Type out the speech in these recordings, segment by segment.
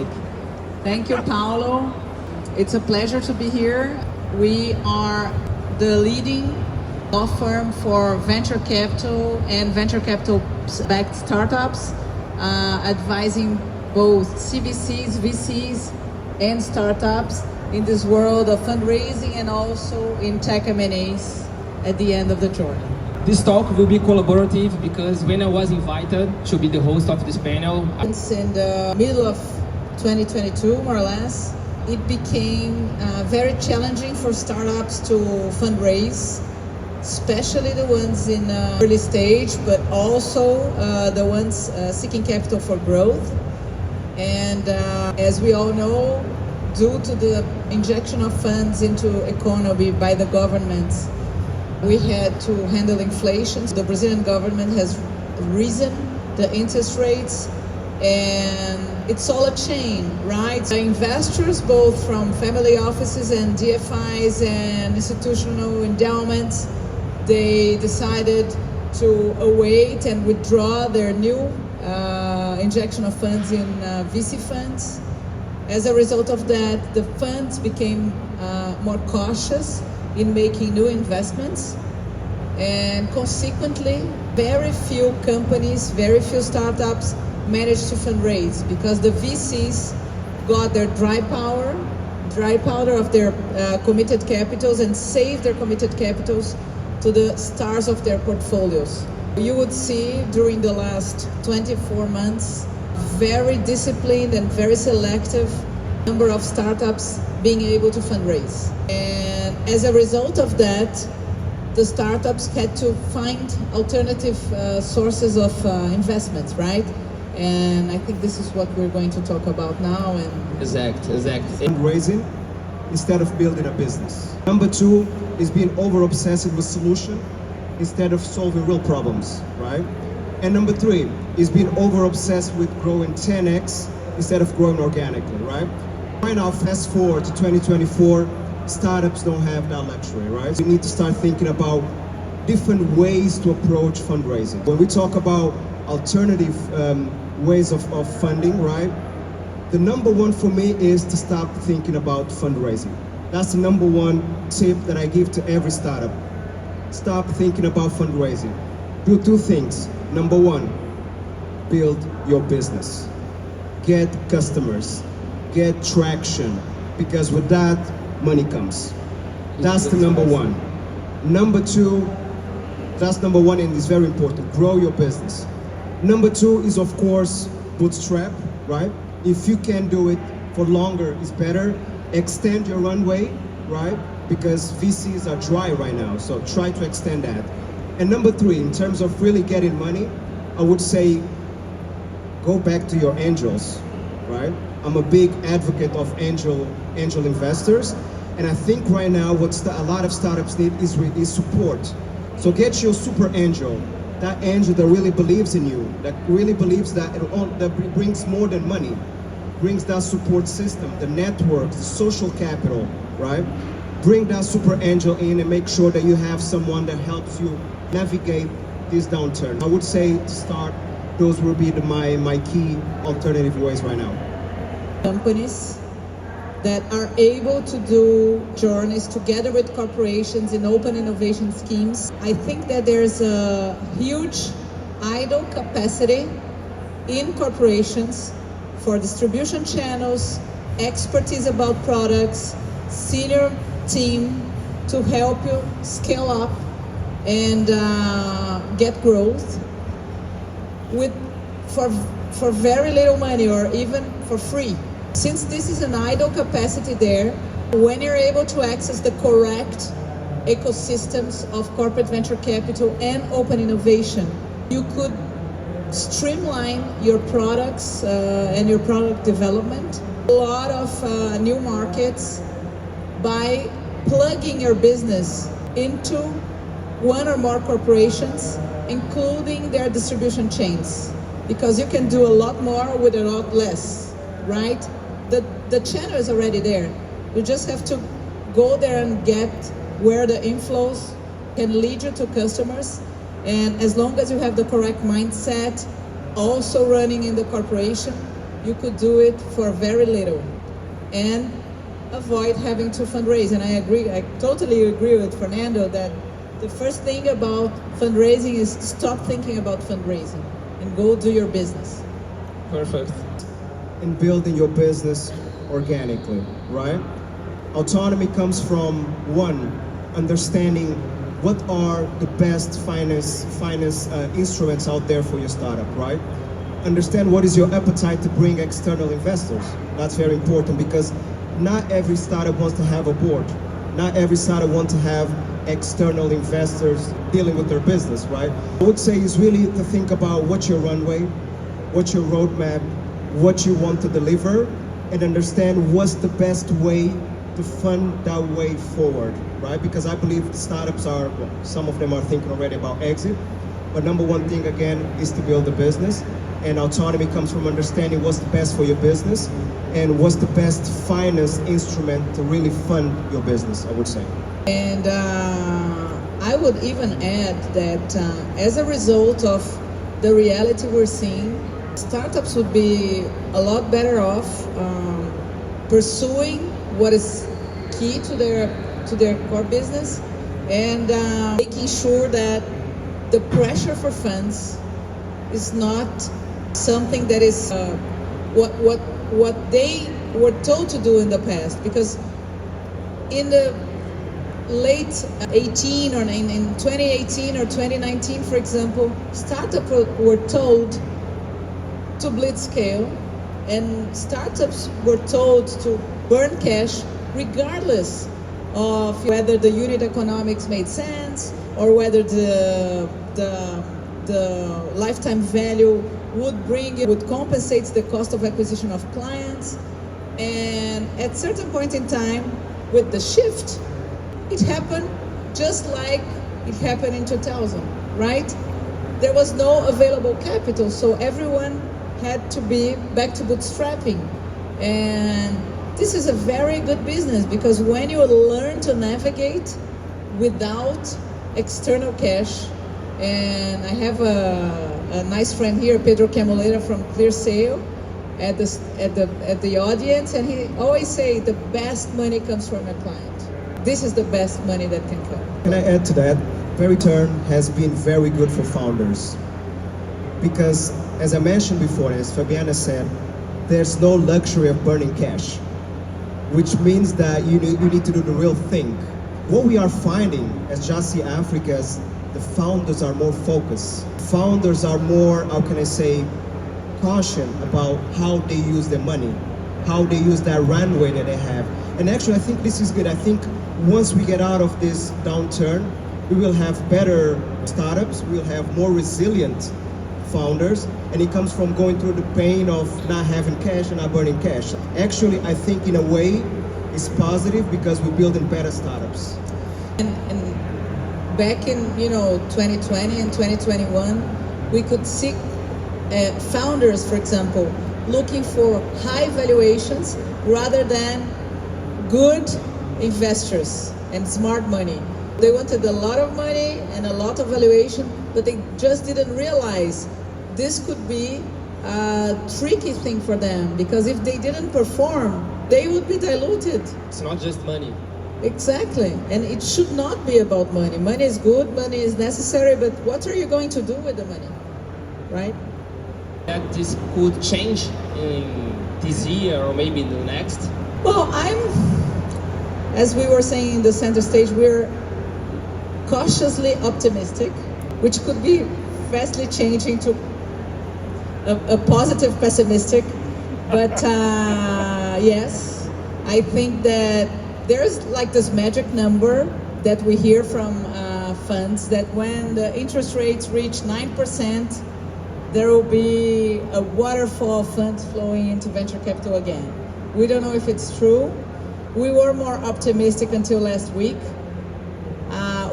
mic. Thank you, Paulo. It's a pleasure to be here. We are the leading law firm for venture capital and venture capital-backed startups, advising both CVCs, VCs, and startups in this world of fundraising and also in tech M&As at the end of the journey. This talk will be collaborative because when I was invited to be the host of this panel, In the middle of 2022, more or less, it became very challenging for startups to fundraise, especially the ones in early stage, but also the ones seeking capital for growth. And as we all know, due to the injection of funds into economy by the governments, we had to handle inflation. The Brazilian government has risen the interest rates, and it's all a chain, right? The investors, both from family offices and DFIs and institutional endowments, they decided to await and withdraw their new injection of funds in VC funds. As a result of that, the funds became more cautious in making new investments, and consequently, very few companies, very few startups managed to fundraise because the VCs got their dry powder of their committed capitals and saved their committed capitals to the stars of their portfolios. You would see during the last 24 months, very disciplined and very selective number of startups being able to fundraise. And as a result of that, the startups had to find alternative sources of investments, right? And I think this is what we're going to talk about now. And Exactly. Fundraising instead of building a business. Number two is being over-obsessed with solution instead of solving real problems, right? And number three is being over-obsessed with growing 10x instead of growing organically, right? Right now, fast forward to 2024, startups don't have that luxury, right? We need to start thinking about different ways to approach fundraising. When we talk about alternative ways of funding, right? The number one for me is to stop thinking about fundraising. That's the number one tip that I give to every startup. Stop thinking about fundraising. Do two things. Number one, build your business. Get customers, get traction, because with that, money comes. That's the number one. Number two, that's number one and it's very important, grow your business. Number two is of course, bootstrap, right? If you can do it for longer, it's better. Extend your runway, right? Because VCs are dry right now, so try to extend that. And number three, in terms of really getting money, I would say, go back to your angels, right? I'm a big advocate of angel investors, and I think right now what a lot of startups need is support. So get your super angel, that angel that really believes in you, that really believes that that brings more than money, brings that support system, the networks, the social capital, right? Bring that super angel in and make sure that you have someone that helps you navigate this downturn. I would say to start, those will be my key alternative ways right now. companies that are able to do journeys together with corporations in open innovation schemes. I think that there's a huge idle capacity in corporations for distribution channels, expertise about products, senior team to help you scale up and get growth for very little money or even for free. Since this is an idle capacity there, when you're able to access the correct ecosystems of corporate venture capital and open innovation, you could streamline your products and your product development. A lot of new markets by plugging your business into one or more corporations, including their distribution chains, because you can do a lot more with a lot less, right? The channel is already there. You just have to go there and get where the inflows can lead you to customers. And as long as you have the correct mindset, also running in the corporation, you could do it for very little and avoid having to fundraise. And I totally agree with Fernando that the first thing about fundraising is to stop thinking about fundraising and go do your business. Perfect. In building your business organically, right? Autonomy comes from one, understanding what are the best finance instruments out there for your startup, right? Understand what is your appetite to bring external investors. That's very important because not every startup wants to have a board. Not every startup wants to have external investors dealing with their business, right? I would say is really to think about what's your runway, what's your roadmap, what you want to deliver, and understand what's the best way to fund that way forward, right? Because I believe startups are, well, some of them are thinking already about exit, but number one thing again is to build a business, and autonomy comes from understanding what's the best for your business and what's the best finance instrument to really fund your business, I would say. And I would even add that as a result of the reality we're seeing, startups would be a lot better off pursuing what is key to their core business and making sure that the pressure for funds is not something that is what they were told to do in the past. Because in the late 18 or in 2018 or 2019, for example, startups were told to blitz scale, and startups were told to burn cash regardless of whether the unit economics made sense or whether the lifetime value would compensate the cost of acquisition of clients. And at certain point in time, with the shift, it happened just like it happened in 2000, right? There was no available capital, so everyone had to be back to bootstrapping. And this is a very good business because when you learn to navigate without external cash, and I have a nice friend here, Pedro Camolera from ClearSale, at the audience, and he always say the best money comes from a client. This is the best money that can come. Can I add to that? Very Turn has been very good for founders because, as I mentioned before, as Fabiana said, there's no luxury of burning cash, which means that you need to do the real thing. What we are finding as Jassy Africa is the founders are more focused. Founders are more, how can I say, caution about how they use their money, how they use that runway that they have. And actually, I think this is good. I think once we get out of this downturn, we will have better startups, we will have more resilient founders, and it comes from going through the pain of not having cash and not burning cash. Actually, I think in a way, it's positive because we're building better startups. And back in 2020 and 2021, we could see founders, for example, looking for high valuations rather than good investors and smart money. They wanted a lot of money and a lot of valuation, but they just didn't realize this could be a tricky thing for them, because if they didn't perform, they would be diluted. It's not just money. Exactly, and it should not be about money. Money is good, money is necessary, but what are you going to do with the money, right? That this could change in this year or maybe in the next? Well, as we were saying in the center stage, we're cautiously optimistic, which could be fastly changing to a positive pessimistic. But yes, I think that there's like this magic number that we hear from funds that when the interest rates reach 9%, there will be a waterfall of funds flowing into venture capital again. We don't know if it's true. We were more optimistic until last week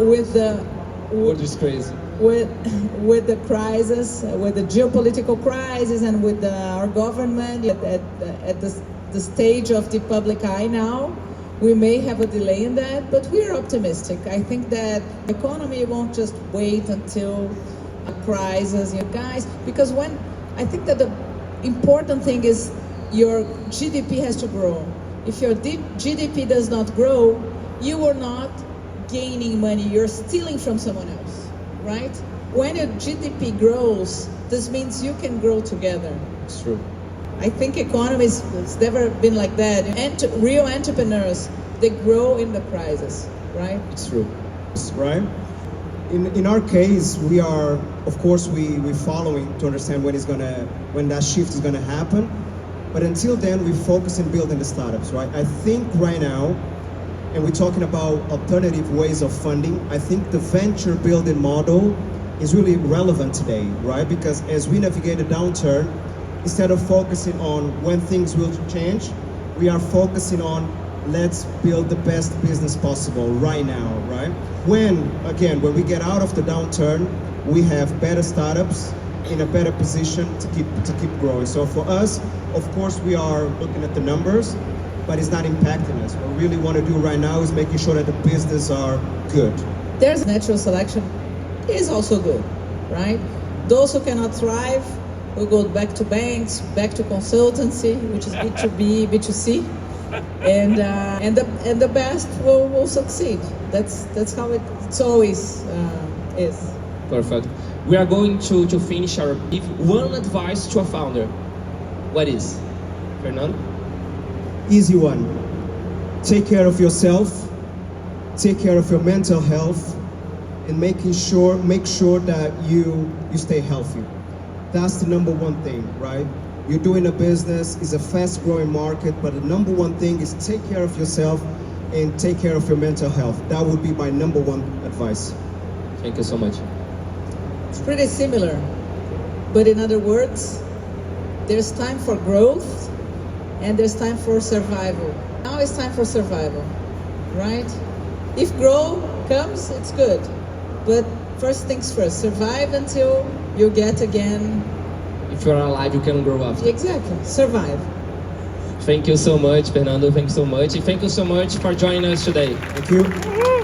with the World is crazy. with the crisis, with the geopolitical crisis, and with our government at the stage of the public eye now. We may have a delay in that, but we're optimistic. I think that the economy won't just wait until a crisis, guys, because I think that the important thing is your GDP has to grow. If your GDP does not grow, you are not gaining money, you're stealing from someone else, right? When your GDP grows, this means you can grow together. It's true. I think economies, it's never been like that. And real entrepreneurs, they grow in the crisis, right? It's true. Right? In our case, we are, of course, we're following to understand when that shift is gonna happen. But until then, we focus on building the startups, right? I think right now, and we're talking about alternative ways of funding, I think the venture building model is really relevant today, right? Because as we navigate a downturn, instead of focusing on when things will change, we are focusing on let's build the best business possible right now, right? When we get out of the downturn, we have better startups in a better position to keep growing. So for us, of course, we are looking at the numbers, but it's not impacting us. What we really want to do right now is making sure that the business are good. There's natural selection is also good, right? Those who cannot thrive will go back to banks, back to consultancy, which is B2B, B2C, and the best will succeed. That's how it's always is. Perfect. We are going to finish our give one advice to a founder. What is? Fernando? Easy one. Take care of yourself, take care of your mental health, and make sure that you stay healthy. That's the number one thing, right? You're doing a business, it's a fast growing market, but the number one thing is take care of yourself and take care of your mental health. That would be my number one advice. Thank you so much. It's pretty similar, but in other words, there's time for growth and there's time for survival. Now it's time for survival, right? If growth comes, it's good, but first things first, survive until you get again. If you're alive, you can grow up. Exactly, survive. Thank you so much, Fernando. Thank you so much. And thank you so much for joining us today. Thank you.